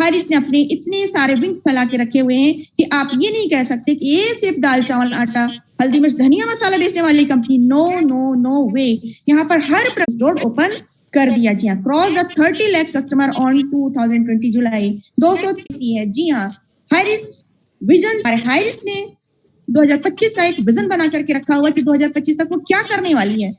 हारिस ने अपने इतने सारे विंग्स फैला के रखे हुए हैं कि आप ये नहीं कह सकते कि ये सिर्फ दाल चावल आटा हल्दी मिर्च धनिया मसाला बेचने वाली कंपनी, नो नो नो वे। यहाँ पर हर स्टोर ओपन कर दिया। जी हाँ, cross the 30 lakh customer on 2020 जुलाई 203 है। जी हाँ, हारिस विजन, हारिस ने 2025 का एक विजन बना करके रखा हुआ कि 2025 तक वो क्या करने वाली है।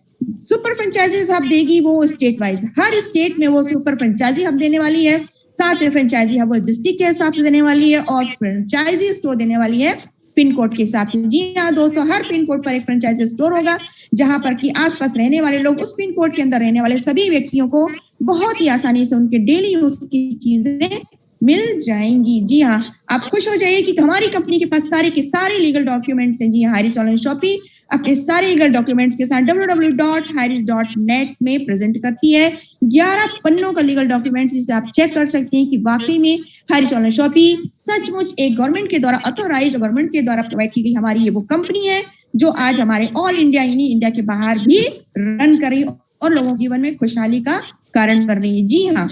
सुपर फ्रेंचाइजीज हब देगी वो स्टेट वाइज, हर स्टेट में वो सुपर फ्रेंचाइजी हब देने वाली है। साथ में फ्रेंचाइजी हब वो डिस्ट्रिक्ट के हिसाब से देने वाली है और फ्रेंचाइजी स्टोर देने वाली है पिन कोड के हिसाब से। जी हाँ दोस्तों, हर पिन कोड पर एक फ्रेंचाइजी स्टोर होगा जहां पर कि आसपास रहने वाले लोग उस पिन कोड के अंदर रहने वाले सभी व्यक्तियों को बहुत ही आसानी से उनके डेली यूज की चीजें मिल जाएंगी। जी हाँ, आप खुश हो जाइए कि हमारी कंपनी के पास सारे के सारे लीगल डॉक्यूमेंट्स हैं। जी हाँ, हारिस ऑनलाइन शॉपिंग अपने सारे लीगल डॉक्यूमेंट्स के साथ www.haris.net में प्रेजेंट करती है 11 पन्नों का लीगल डॉक्यूमेंट्स, जिसे आप चेक कर सकते हैं कि वाकई में हारिस ऑनलाइन शॉपिंग सचमुच एक गवर्नमेंट के द्वारा ऑथोराइज, गवर्नमेंट के द्वारा प्रोवाइड की गई हमारी ये वो कंपनी है जो आज हमारे ऑल इंडिया यानी इंडिया के बाहर भी रन कर रही और लोगों के जीवन में खुशहाली का कारण बन रही है। जी हाँ,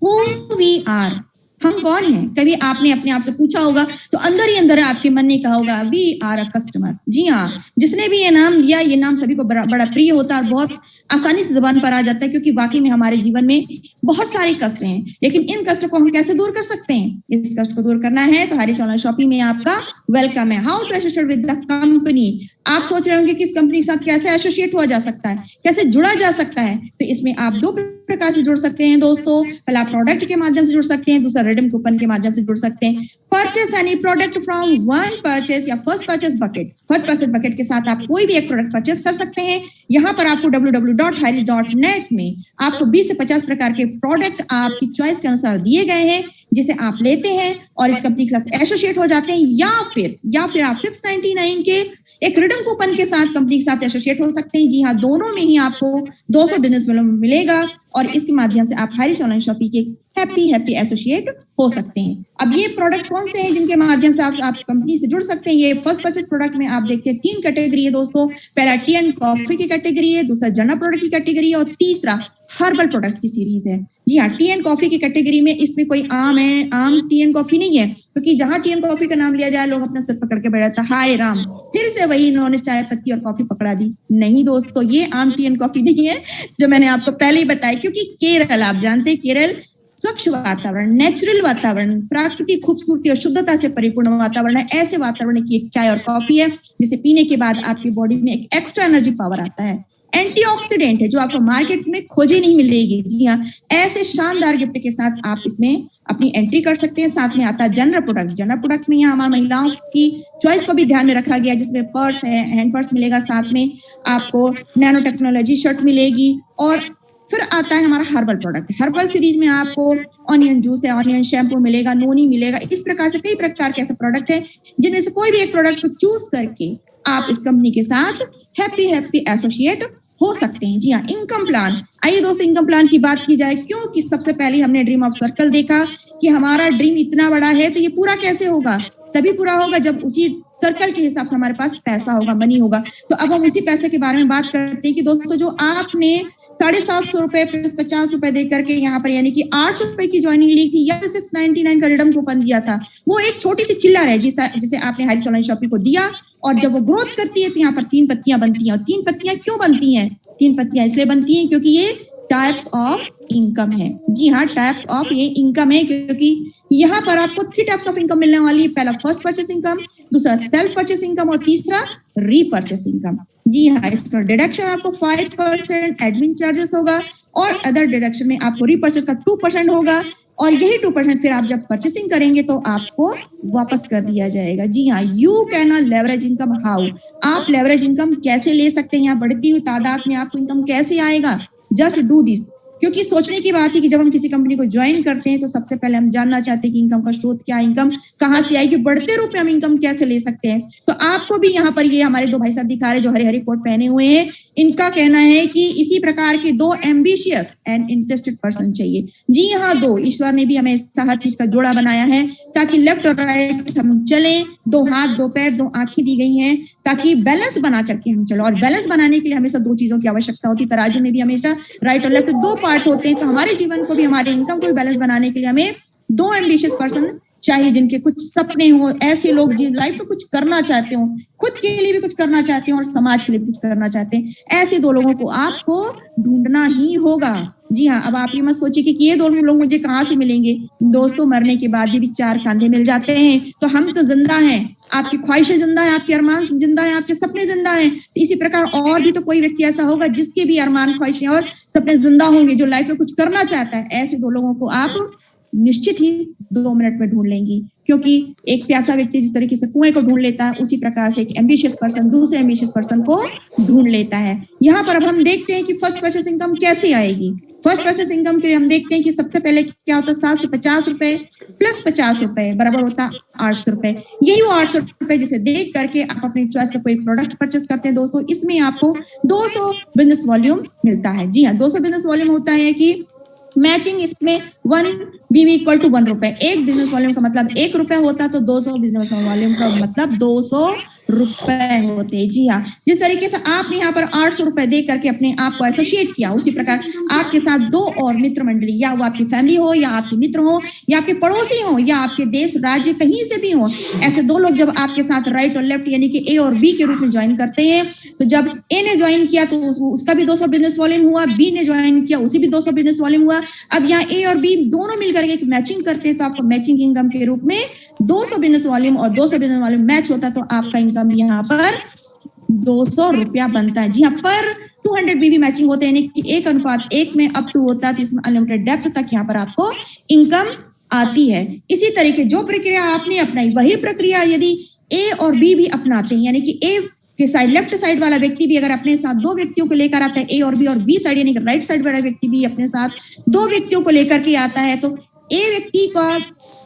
who we are, हम कौन हैं? कभी आपने अपने आप से पूछा होगा तो अंदर ही अंदर आपके मन ने कहा होगा वी आर अ कस्टमर। जी हाँ, जिसने भी ये नाम दिया, ये नाम सभी को बड़ा प्रिय होता है और बहुत आसानी से जुबान पर आ जाता है, क्योंकि वाकई में हमारे जीवन में बहुत सारे कष्ट हैं, लेकिन इन कष्टों को हम कैसे दूर कर सकते हैं? इस कष्ट को दूर करना है तो हारिस ऑनलाइन शॉपिंग में आपका वेलकम है। How to associate with the company, आप सोच रहे होंगे कि इस कंपनी के साथ कैसे एसोसिएट हुआ जा सकता है, कैसे जुड़ा जा सकता है? तो इसमें आप दो प्रकार से जुड़ सकते हैं दोस्तों। पहला प्रोडक्ट के माध्यम से जुड़ सकते हैं, दूसरा रिडीम कूपन के माध्यम से जुड़ सकते हैं। Purchase any product from one purchase या first purchase bucket, first purchase bucket के साथ आप कोई भी एक प्रोडक्ट परचेस कर सकते हैं। यहाँ पर आपको www.haris.net में आपको 20 से 50 प्रकार के प्रोडक्ट आपकी चॉइस के अनुसार दिए गए हैं, जिसे आप लेते हैं और इस कंपनी के साथ एसोसिएट हो जाते हैं, या फिर आप 699 के एक रिडीम कूपन के साथ कंपनी के साथ एसोसिएट हो सकते हैं। जी हाँ, दोनों में ही आपको 200 बिजनेस मिलेगा और इसके माध्यम से आप हारिस ऑनलाइन शॉपिंग के हैप्पी एसोसिएट हो सकते हैं। अब ये प्रोडक्ट कौन से हैं जिनके माध्यम से आप कंपनी से जुड़ सकते हैं? ये फर्स्ट परचेस प्रोडक्ट में आप देखते हैं 3 कैटेगरी है दोस्तों। पहला टी एंड कॉफी की कैटेगरी है, दूसरा जनरल प्रोडक्ट की कैटेगरी है और तीसरा हर्बल प्रोडक्ट की सीरीज है। जी हाँ, टी एंड कॉफी की कैटेगरी में इसमें कोई आम टी एंड कॉफी नहीं है, क्योंकि जहां टी एंड कॉफी का नाम लिया जाए लोग अपना सिर पकड़ के बैठ जाता है, हाय राम, फिर से वही इन्होंने चाय पत्ती और कॉफी पकड़ा दी। नहीं दोस्तों, ये आम टी एंड कॉफी नहीं है जो मैंने आपको पहले ही बताया, क्योंकि केरल, आप जानते हैं केरल स्वच्छ वातावरण, नेचुरल वातावरण, प्राकृतिक खूबसूरती और शुद्धता से परिपूर्ण वातावरण है। ऐसे वातावरण की एक चाय और कॉफी है जिसे पीने के बाद आपकी बॉडी में एक एक्स्ट्रा एनर्जी पावर आता है। एंटीऑक्सीडेंट है जो आपको मार्केट में खोजे नहीं मिलेगी। जी हाँ, ऐसे शानदार गिफ्ट के साथ आप इसमें अपनी एंट्री कर सकते हैं। साथ में आता है जनरल प्रोडक्ट में यहाँ हमारी महिलाओं की चॉइस को भी ध्यान में रखा गया, जिसमें पर्स है, हैंड पर्स मिलेगा, साथ में आपको नैनो टेक्नोलॉजी शर्ट मिलेगी। और फिर आता है हमारा हर्बल प्रोडक्ट। हर्बल सीरीज में आपको ऑनियन जूस है, ऑनियन शैम्पू मिलेगा, नोनी मिलेगा। इस प्रकार से कई प्रकार के ऐसे प्रोडक्ट है जिनमें से कोई भी एक प्रोडक्ट को चूज करके आप इस कंपनी के साथ हैप्पी एसोसिएट हो सकते हैं। जी हाँ, इनकम प्लान, आइए दोस्तों इनकम प्लान की बात की जाए, क्योंकि सबसे पहले हमने ड्रीम ऑफ सर्कल देखा कि हमारा ड्रीम इतना बड़ा है तो ये पूरा कैसे होगा? तभी पूरा होगा जब उसी सर्कल के हिसाब से हमारे पास पैसा होगा, मनी होगा। तो अब हम उसी पैसे के बारे में बात करते हैं कि दोस्तों जो आपने 750 रुपए प्लस 50 रुपए दे करके यहाँ पर यानी कि 800 रुपए की ज्वाइनिंग ली थी या 699 का रिडीम कूपन दिया था, वो एक छोटी सी चिल्लर है जिसे आपने हारिस ऑनलाइन शॉपिंग को दिया। और जब वो ग्रोथ करती है तो यहाँ पर 3 पत्तियां बनती हैं। और 3 पत्तियां क्यों बनती हैं? 3 पत्तियां इसलिए बनती हैं क्योंकि ये टाइप्स ऑफ इनकम है। जी हाँ, टाइप्स ऑफ ये इनकम है, क्योंकि यहाँ पर आपको 3 टाइप्स ऑफ इनकम मिलने वाली है। पहला फर्स्ट परचेस इनकम, दूसरा सेल्फ परचेस इनकम और तीसरा रीपरचेस इनकम। जी हाँ, इसका डिडक्शन आपको 5% एडमिन चार्जेस होगा और अदर डिडक्शन में आपको रीपरचेस का 2% होगा और यही 2% फिर आप जब परचेसिंग करेंगे तो आपको वापस कर दिया जाएगा। जी हाँ, you can leverage income how, आप लेवरेज इनकम कैसे ले सकते हैं? यहाँ बढ़ती हुई तादाद में आपको इनकम कैसे आएगा? जस्ट डू दिस, क्योंकि सोचने की बात है कि जब हम किसी कंपनी को ज्वाइन करते हैं तो सबसे पहले हम जानना चाहते हैं कि इनकम का स्रोत क्या है, इनकम कहाँ से आएगी, बढ़ते रूप में हम इनकम कैसे ले सकते हैं। तो आपको भी यहाँ पर ये हमारे 2 भाई साहब दिखा रहे जो हरे हरे कोट पहने हुए हैं, इनका कहना है कि इसी प्रकार के 2 एम्बिशियस एंड इंटरेस्टेड पर्सन चाहिए। जी हाँ, 2, ईश्वर ने भी हमें हर चीज का जोड़ा बनाया है ताकि लेफ्ट और राइट हम चले, 2 हाथ 2 पैर 2 आंखें दी गई हैं ताकि बैलेंस बना करके हम चलो। और बैलेंस बनाने के लिए हमेशा 2 चीजों की आवश्यकता होती है। तराजू में भी हमेशा राइट और लेफ्ट 2 पार्ट होते हैं। तो हमारे जीवन को भी, हमारे इनकम को भी बैलेंस बनाने के लिए हमें दो एम्बिशियस पर्सन चाहिए जिनके कुछ सपने हो, ऐसे लोग जिन लाइफ में कुछ करना चाहते हो, खुद के लिए भी कुछ करना चाहते हैं और समाज के लिए भी कुछ करना चाहते हैं, ऐसे दो लोगों को आपको ढूंढना ही होगा। जी हाँ, अब आप ये मत सोचिए कि ये दो लोग मुझे कहाँ से मिलेंगे। दोस्तों, मरने के बाद भी चार कंधे मिल जाते हैं, तो हम तो जिंदा हैं, आपकी ख्वाहिशें जिंदा है, आपके अरमान जिंदा है, आपके सपने जिंदा हैं। इसी प्रकार और भी तो कोई व्यक्ति ऐसा होगा जिसके भी अरमान, ख्वाहिशें और सपने जिंदा होंगे, जो लाइफ में कुछ करना चाहता है। ऐसे दो लोगों को आप निश्चित ही 2 मिनट में ढूंढ लेंगी, क्योंकि एक प्यासा व्यक्ति जिस तरीके से कुएं को ढूंढ लेता है, उसी प्रकार से एक एम्बिशियस पर्सन दूसरे एम्बिशियस पर्सन को ढूंढ लेता है। यहाँ पर अब हम देखते हैं कि फर्स्ट परचेस इनकम कैसे आएगी। फर्स्ट परचेस इनकम के लिए हम देखते हैं कि सबसे पहले क्या होता है, 750 रुपए प्लस 50 रुपए बराबर होता है 800 रुपए। यही वो 800 रुपए जिसे देख करके आप अपनी चॉइस का कोई प्रोडक्ट परचेस करते हैं। दोस्तों, इसमें आपको 200 बिजनेस वॉल्यूम मिलता है। जी हाँ, 200 बिजनेस वॉल्यूम होता है कि मैचिंग इसमें 1 BV इक्वल टू 1 रुपए। एक बिजनेस वॉल्यूम का मतलब 1 रुपया होता, तो 200 बिजनेस वॉल्यूम का मतलब 200 रुपए होते। जी हाँ, जिस तरीके से आपने यहाँ पर 800 रुपए दे करके अपने आप को एसोसिएट किया, उसी प्रकार आपके साथ दो और मित्र मंडली, या वो आपकी फैमिली हो, या आपके मित्र हो, या आपके पड़ोसी हो, या आपके देश राज्य कहीं से भी हो, ऐसे दो लोग जब आपके साथ राइट और लेफ्ट यानी कि ए और बी के रूप में ज्वाइन करते हैं, तो जब ए ने ज्वाइन किया तो उसका भी 200 बिजनेस वॉल्यूम हुआ, बी ने ज्वाइन किया उसी भी 200 बिजनेस वॉल्यूम हुआ। अब यहाँ ए और बी दोनों मिलकर एक मैचिंग करते हैं, तो आपको मैचिंग इनकम के रूप में 200 बिजनेस वॉल्यूम और 200 बिजनेस वॉल्यूम मैच होता है, तो आपका इनकम यहाँ पर 200 रुपया बनता है। जी हाँ, पर 200 BV मैचिंग होते हैं, यानी कि 1:1 में अप टू होता है, तो इसमें अनलिमिटेड डेप्थ तक यहाँ पर आपको इनकम आती है। इसी तरीके जो प्रक्रिया आपने अपनाई, वही प्रक्रिया यदि ए और बी भी अपनाते हैं, यानी कि ए के साइड लेफ्ट साइड वाला व्यक्ति भी अगर अपने साथ दो व्यक्तियों को लेकर आता है, ए और बी साइड यानी कि राइट साइड वाला व्यक्ति भी अपने साथ दो व्यक्तियों को लेकर के आता है, तो ए व्यक्ति का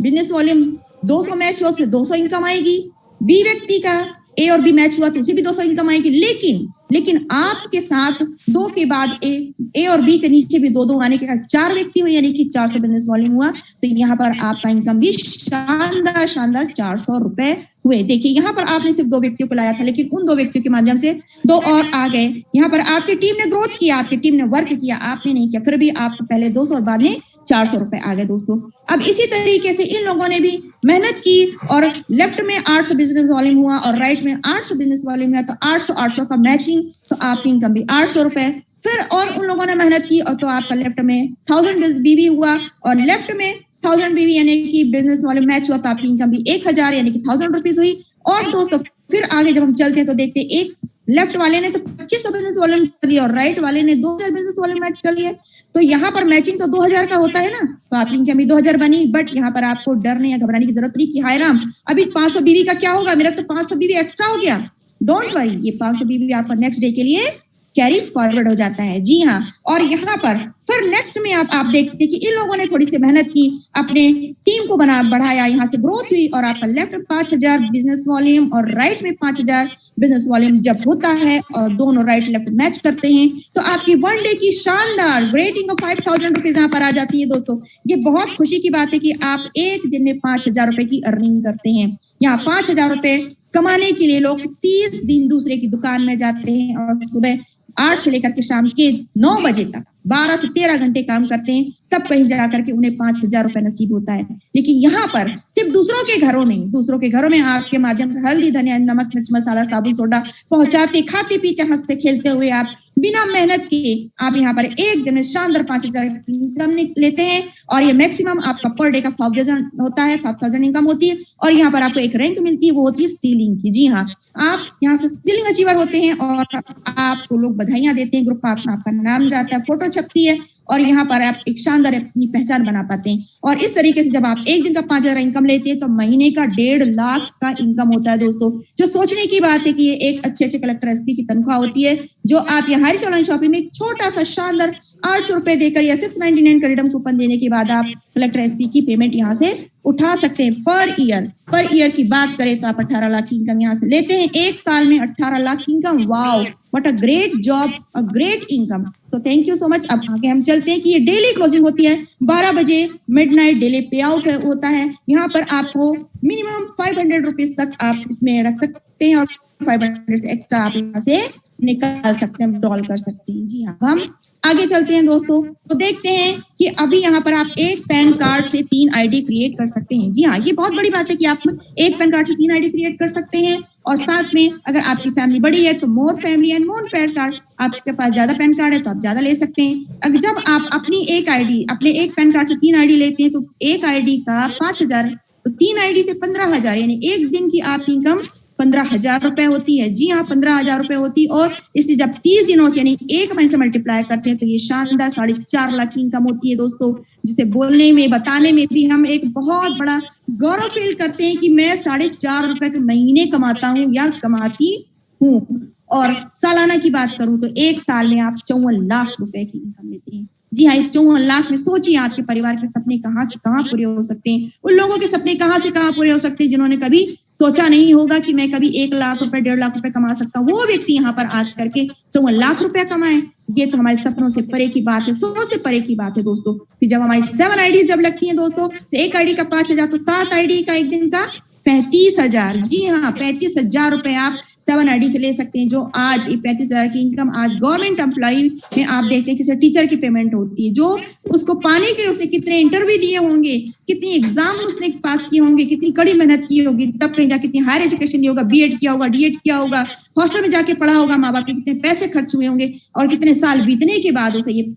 बिजनेस वॉल्यूम 200 मैच हुआ तो 200 इनकम आएगी, बी व्यक्ति का ए और बी मैच हुआ तो उसे भी 200 इनकम आएगी। लेकिन आपके साथ दो के बाद ए और बी के नीचे भी दो आने के बाद 4 व्यक्ति हुए, यानी कि 400 बिजनेस वॉल्यूम हुआ, तो यहाँ पर आपका इनकम भी शानदार 400 रुपए हुए। देखिए, यहाँ पर आपने सिर्फ 2 व्यक्तियों को लाया था, लेकिन उन 2 व्यक्तियों के माध्यम से 2 और आ गए। यहाँ पर आपकी टीम ने ग्रोथ किया, आपकी टीम ने वर्क किया, आपने नहीं किया, फिर भी आपको पहले 200 और बाद में 400 रुपए आ गए। दोस्तों, अब इसी तरीके से इन लोगों ने भी मेहनत की और लेफ्ट में 800 बिजनेस वॉल्यूम हुआ और राइट में 800 बिजनेस वॉल्यूम हुआ, तो 800 का मैचिंग, तो आपकी इनकम भी 800 रुपए। फिर और उन लोगों ने मेहनत की और तो आपका लेफ्ट में 1000 BV हुआ और लेफ्ट में 1000 BV यानी कि बिजनेस वॉल्यूम मैच हुआ, तो आपकी इनकम भी 1000 यानी कि 1000 रुपीज हुई। और दोस्तों, फिर आगे जब हम चलते हैं तो देखते हैं, एक लेफ्ट वाले ने तो 2500 बिजनेस वॉल्यूम कर लिया और राइट वाले ने 2000 बिजनेस वॉल्यूम मैच कर लिए, तो यहाँ पर मैचिंग तो 2000 का होता है ना, तो आपकी इनकम भी 2000 बनी। बट यहाँ पर आपको डरने या घबराने की जरूरत नहीं कि हाय राम, अभी 500 BV का क्या होगा, मेरा तो 500 BV एक्स्ट्रा हो गया। डोंट वरी, ये 500 BV आपका नेक्स्ट डे के लिए कैरी फॉरवर्ड हो जाता है। जी हाँ, और यहाँ पर फिर नेक्स्ट में आप देखते हैं कि इन लोगों ने थोड़ी सी मेहनत की, अपने टीम को बढ़ाया, यहाँ से ग्रोथ हुई और आपका लेफ्ट में 5000 बिजनेस वॉल्यूम और राइट में 5000 बिजनेस वॉल्यूम जब होता है और दोनों राइट लेफ्ट मैच करते हैं, तो आपकी 1 डे की शानदार ग्रेट इनकम 5000 रुपीज यहाँ पर आ जाती है। दोस्तों, ये बहुत खुशी की बात है कि आप एक दिन में 5000 रुपए की अर्निंग करते हैं। यहाँ 5000 रुपए कमाने के लिए लोग 30 दिन दूसरे की दुकान में जाते हैं और सुबह 8 से लेकर के शाम के 9 बजे तक 12 से 13 घंटे काम करते हैं, तब कहीं जाकर के उन्हें 5000 रुपए नसीब होता है। लेकिन यहाँ पर सिर्फ दूसरों के घरों में आपके माध्यम से हल्दी, धनिया, नमक, मिर्च, मसाला, साबुन, सोडा पहुंचाते, खाते पीते, हंसते खेलते हुए आप बिना मेहनत किए आप यहाँ पर एक दिन में शानदार 5000 इनकम लेते हैं। और ये मैक्सिमम आपका पर डे का 5000 होता है, 5000 इनकम होती है। और यहाँ पर आपको एक रैंक मिलती है, वो होती है सीलिंग की। जी हाँ, आप यहाँ से सीलिंग अचीवर होते हैं और आपको लोग बधाइयां देते हैं, ग्रुप में आपका नाम जाता है, फोटो छपती है और यहाँ पर आप एक शानदार अपनी पहचान बना पाते हैं। और इस तरीके से जब आप एक दिन का 5000 इनकम लेते हैं तो महीने का 1.5 लाख का इनकम होता है। दोस्तों, जो सोचने की बात है कि ये एक अच्छे कलेक्टर एसपी की तनख्वाह होती है, जो आप यहाँ हरी ऑनलाइन शॉपिंग में एक छोटा सा शानदार 800 रुपए देकर या 699 का रिडम कूपन देने के बाद आप कलेक्टर एसपी की पेमेंट यहाँ से उठा सकते हैं। पर ईयर की बात करें तो आप 18 लाख की इनकम यहाँ से लेते हैं। एक साल में 18 लाख की income, wow, what a great job, a great income. तो थैंक यू सो मच। अब आगे हम चलते हैं कि ये डेली क्लोजिंग होती है 12 बजे मिडनाइट, डेली पे आउट होता है। यहाँ पर आपको मिनिमम 500 रुपीज तक आप इसमें रख सकते हैं और 500 से एक्स्ट्रा आप यहाँ से निकाल सकते हैं, विड्रॉल कर सकते हैं। जी हाँ, हम आगे चलते हैं दोस्तों, तो देखते हैं कि अभी यहाँ पर आप एक पैन कार्ड से 3 आईडी क्रिएट कर सकते हैं। जी हाँ, ये बहुत बड़ी बात है कि आप एक पैन कार्ड से 3 आईडी क्रिएट कर सकते हैं। और साथ में अगर आपकी फैमिली बड़ी है तो more family and more PAN card, आपके पास ज्यादा पैन कार्ड है तो आप ज्यादा ले सकते हैं। अगर जब आप अपनी एक आईडी, अपने एक पैन कार्ड से 3 आईडी लेते हैं तो एक आईडी का 5,000, तो 3 आईडी से 15,000, यानी एक दिन की आपकी इनकम 15,000 रुपए होती है। जी हाँ, 15,000 रुपए होती है। और इससे जब 30 दिनों से यानी एक महीने से मल्टीप्लाई करते हैं तो ये शानदार 4.5 लाख की इनकम होती है दोस्तों, जिसे बोलने में, बताने में भी हम एक बहुत बड़ा गौरव फील करते हैं कि मैं 4.5 रुपए के महीने कमाता हूँ या कमाती हूँ। और सालाना की बात करूं तो एक साल में आप 54 लाख रुपए की इनकम लेते हैं। जी हाँ, इस 54 लाख में सोचिए आपके परिवार के सपने कहाँ से कहाँ पूरे हो सकते हैं। उन लोगों के सपने कहाँ से कहाँ पूरे हो सकते हैं जिन्होंने कभी सोचा नहीं होगा कि मैं कभी 1 लाख रुपए, 1.5 लाख रुपए कमा सकता हूँ। वो व्यक्ति यहाँ पर आज करके 54 लाख रुपए कमाए, ये तो हमारे सपनों से परे की बात है, सोच से परे की बात है दोस्तों। फिर जब हमारी 7 आईडी जब लगती है दोस्तों, तो एक आईडी का 5,000, तो 7 आईडी का एक दिन का 35,000। जी हाँ, 35,000 रुपए आप 7 आईडी से ले सकते हैं। जो आज 35,000 की इनकम आज गवर्नमेंट एम्प्लॉय में आप देखते हैं किसी टीचर की पेमेंट होती है, जो उसको पाने के उसने कितने इंटरव्यू दिए होंगे, कितनी एग्जाम उसने पास किए होंगे, कितनी कड़ी मेहनत की होगी, तब कहीं जाके कितनी हायर एजुकेशन लिया होगा, बीएड किया होगा, डीएड किया होगा, हॉस्टल में जाके पढ़ा होगा, माँ बाप के कितने पैसे खर्च हुए होंगे, और कितने साल बीतने के बाद उसे ये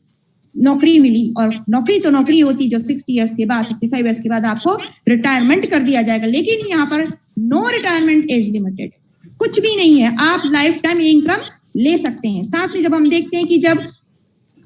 नौकरी मिली। और नौकरी तो नौकरी होती जो 60 इयर्स के बाद, 65 इयर्स के बाद आपको रिटायरमेंट कर दिया जाएगा। लेकिन यहाँ पर नो रिटायरमेंट एज लिमिटेड, कुछ भी नहीं है, आप लाइफ टाइम इनकम ले सकते हैं। साथ में जब हम देखते हैं कि जब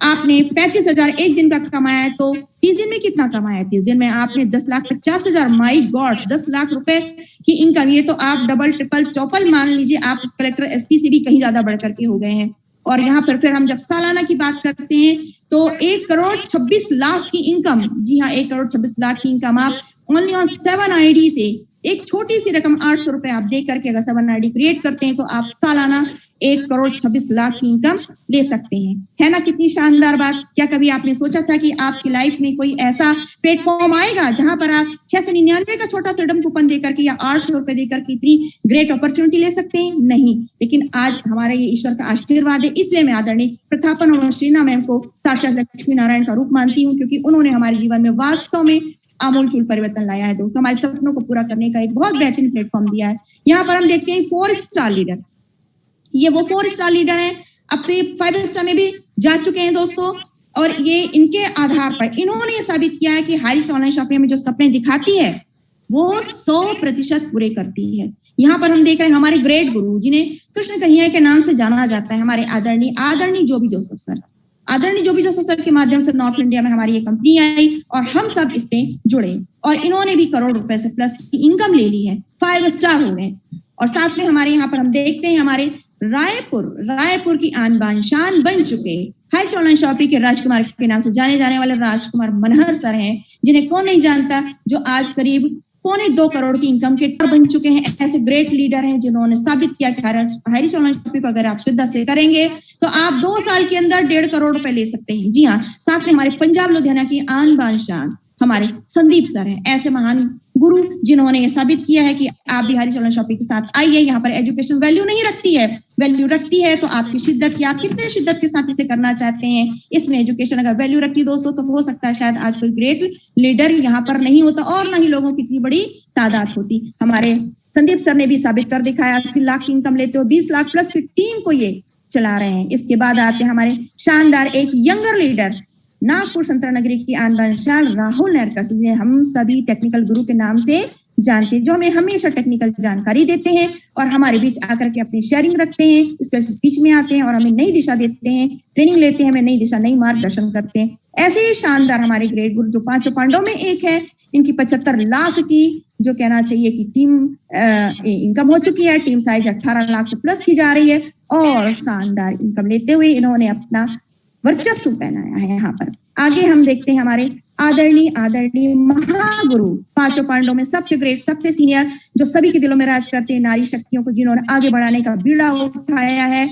आपने 35,000 एक दिन का कमाया है तो 30 दिन में कितना कमाया है? 30 दिन में आपने 10,50,000, माई गॉड, 10 लाख रुपए की इनकम। ये तो आप डबल, ट्रिपल, चौपल मान लीजिए, आप कलेक्टर, एसपी से भी कहीं ज्यादा बढ़ करके हो गए हैं। और यहाँ पर फिर हम जब सालाना की बात करते हैं तो 1,26,00,000 की इनकम, जी हाँ, 1,26,00,000 की इनकम आप ओनली ऑन 7 आईडी से, एक छोटी सी रकम 800 रुपए आप दे करके अगर 7 आईडी क्रिएट करते हैं तो आप सालाना 1,26,00,000 की इनकम ले सकते हैं। है ना कितनी शानदार बात? क्या कभी आपने सोचा था कि आपकी लाइफ में कोई ऐसा प्लेटफॉर्म आएगा जहां पर आप 699 का छोटा सा रिडम कूपन देकर के या 800 रुपए देकर के इतनी ग्रेट अपॉर्चुनिटी ले सकते हैं? नहीं। लेकिन आज हमारा ये ईश्वर का आशीर्वाद है, इसलिए मैं आदरणीय प्रतापन और श्रीना मैम को साक्षात लक्ष्मी नारायण का रूप मानती हूँ, क्योंकि उन्होंने हमारे जीवन में वास्तव में आमूलचूल परिवर्तन लाया है दोस्तों। हमारे सपनों को पूरा करने का एक बहुत बेहतरीन प्लेटफॉर्म दिया है। यहाँ पर हम देखते हैं 4 स्टार लीडर, ये वो 4 स्टार लीडर हैं, अब तो 5 स्टार में भी जा चुके हैं दोस्तों। और ये इनके आधार पर इन्होंने ये साबित किया है कि हारिस ऑनलाइन शॉपिंग में जो सपने दिखाती है वो 100% पूरे करती है। यहाँ पर हम देख रहे हैं हमारे ग्रेट गुरु, जिन्हें कृष्ण कन्हैया के नाम से जाना जाता है, हमारे आदरणीय जोबी जोसेफ सर। आदरणीय जोबी जोसेफ सर के माध्यम से नॉर्थ इंडिया में हमारी ये कंपनी आई और हम सब इसमें जुड़े, और इन्होंने भी करोड़ रुपए से प्लस की इनकम ले ली है, 5 स्टार हो गए। और साथ में हमारे यहाँ पर हम देखते हैं हमारे रायपुर की आन बान शान बन चुके हारिस ऑनलाइन शॉपिंग के राजकुमार के नाम से जाने जाने वाले राजकुमार मनहर सर हैं, जिन्हें कौन नहीं जानता, जो आज करीब 1.25 करोड़ की इनकम के बन चुके हैं। ऐसे ग्रेट लीडर हैं जिन्होंने साबित किया कि हारिस ऑनलाइन शॉपिंग को अगर आप श्रद्धा से करेंगे तो आप 2 साल के अंदर 1.5 करोड़ रुपए ले सकते हैं। जी हाँ, साथ में हमारे पंजाब लुधियाना की आन बान शान हमारे संदीप सर हैं, ऐसे महान गुरु जिन्होंने ये साबित किया है कि आप भी हारिस ऑनलाइन शॉपिंग के साथ आइए। यहाँ पर एजुकेशन वैल्यू नहीं रखती है, वैल्यू रखती है तो आपकी शिद्दत, या आप कितने शिद्दत के साथ इसे करना चाहते हैं। इसमें एजुकेशन अगर वैल्यू रखती है दोस्तों तो हो सकता है शायद आज कोई ग्रेट लीडर यहाँ पर नहीं होता और ना ही लोगों की इतनी बड़ी तादाद होती। हमारे संदीप सर ने भी साबित कर दिखाया, 80 लाख की इनकम लेते हो, 20 लाख प्लस की टीम को ये चला रहे हैं। इसके बाद आते हैं हमारे शानदार एक यंगर लीडर, नागपुर संतरा नगरी की आन बान शान राहुल नेरकर, जिन्हें हम सभी टेक्निकल गुरु के नाम से जानते हैं, जो हमें हमेशा टेक्निकल जानकारी देते हैं और हमारे बीच आकर के अपनी शेयरिंग रखते हैं, स्पेशल स्पीच में आते हैं और हमें नई दिशा देते हैं, ट्रेनिंग लेते हैं, हमें नई दिशा, नई मार्गदर्शन करते हैं। ऐसे ही शानदार हमारे ग्रेट गुरु जो 5 पांडवों में एक है, इनकी 75 लाख की जो कहना चाहिए कि टीम इनकम हो चुकी है, टीम साइज 18 लाख से प्लस की जा रही है और शानदार इनकम लेते हुए इन्होंने अपना वर्चस्व पहनाया है। यहाँ पर आगे हम देखते हैं हमारे आदरणीय महागुरु, 5 पांडवों में सबसे ग्रेट, सबसे सीनियर, जो सभी के दिलों में राज करते हैं, नारी शक्तियों को जिन्होंने आगे बढ़ाने का बीड़ा उठाया है,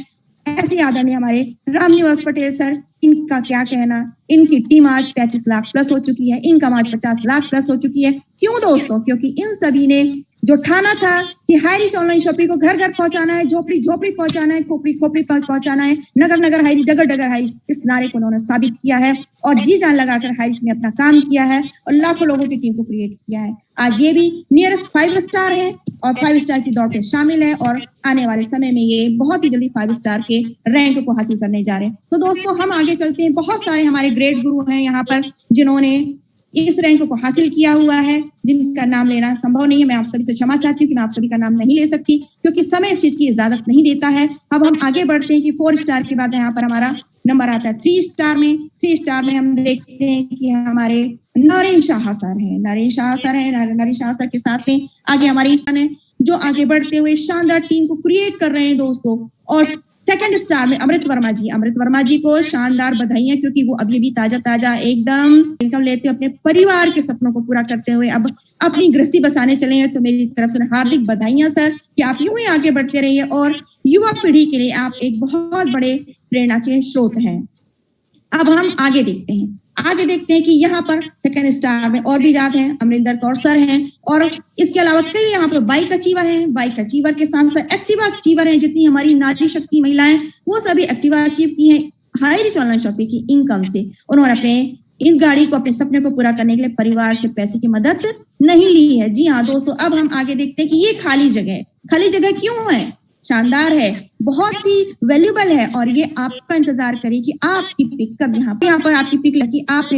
ऐसे आदरणीय हमारे रामनिवास पटेल सर, इनका क्या कहना, इनकी टीम आज 33 लाख प्लस हो चुकी है, इनकम आज 50 लाख प्लस हो चुकी है। क्यों दोस्तों? क्योंकि इन सभी ने जो ठाना था कि हाई रिच ऑनलाइन शॉपिंग को घर घर पहुंचाना है, झोपड़ी झोपड़ी पहुंचाना है, खोपड़ी खोपड़ी पहुंचाना है, नगर नगर हाई रिच, डगर डगर हाई रिच, इस नारे को उन्होंने साबित किया है और जी जान लगाकर हाई रिच में अपना काम किया है और लाखों लोगों की टीम को क्रिएट किया है। आज ये भी नियरेस्ट 5 स्टार है और 5 स्टार की दौड़ में शामिल है और आने वाले समय में ये बहुत ही जल्दी 5 स्टार के रैंक को हासिल करने जा रहे हैं। तो दोस्तों हम आगे चलते हैं। बहुत सारे हमारे ग्रेट गुरु हैं यहाँ पर जिन्होंने इस रैंक को हासिल किया हुआ है, जिनका नाम लेना संभव नहीं है। मैं आप सभी से क्षमा चाहती हूँ कि मैं आप सभी का नाम नहीं ले सकती क्योंकि समय इस चीज की इजाजत नहीं देता है। अब हम आगे बढ़ते हैं कि 4 स्टार के बाद यहाँ पर हमारा नंबर आता है 3 स्टार में। 3 स्टार में हम देखते हैं कि हमारे नरेन शाह सर है, नरेन शाह सर है। नरेन शाह सर के साथ में आगे हमारी है जो आगे बढ़ते हुए शानदार टीम को क्रिएट कर रहे हैं दोस्तों। और 2nd स्टार में अमृत वर्मा जी, अमृत वर्मा जी को शानदार बधाइयां क्योंकि वो अभी भी ताजा एकदम इनकम लेते अपने परिवार के सपनों को पूरा करते हुए अब अपनी गृहस्थी बसाने चले हैं। तो मेरी तरफ से हार्दिक बधाइयां सर कि आप यूं ही आगे बढ़ते रहिए और युवा पीढ़ी के लिए आप एक बहुत बड़े प्रेरणा के स्रोत हैं। अब हम आगे देखते हैं कि यहाँ पर 2nd स्टार में और भी याद हैं, अमरिंदर कौर सर हैं और इसके अलावा कई यहाँ पर बाइक अचीवर हैं। बाइक अचीवर के साथ साथ एक्टिवा अचीवर हैं। जितनी हमारी नारी शक्ति महिलाएं वो सभी एक्टिवा अचीव की हैं हाई रिच ऑनलाइन शॉपिंग की इनकम से। उन्होंने अपने इस गाड़ी को, अपने सपने को पूरा करने के लिए परिवार से पैसे की मदद नहीं ली है। जी हाँ दोस्तों, अब हम आगे देखते हैं कि ये खाली जगह क्यों है? शानदार है, बहुत ही वैल्यूबल है और ये आपका इंतजार करे कि आपकी पिक कब यहाँ पर आपकी पिक लगी। आपने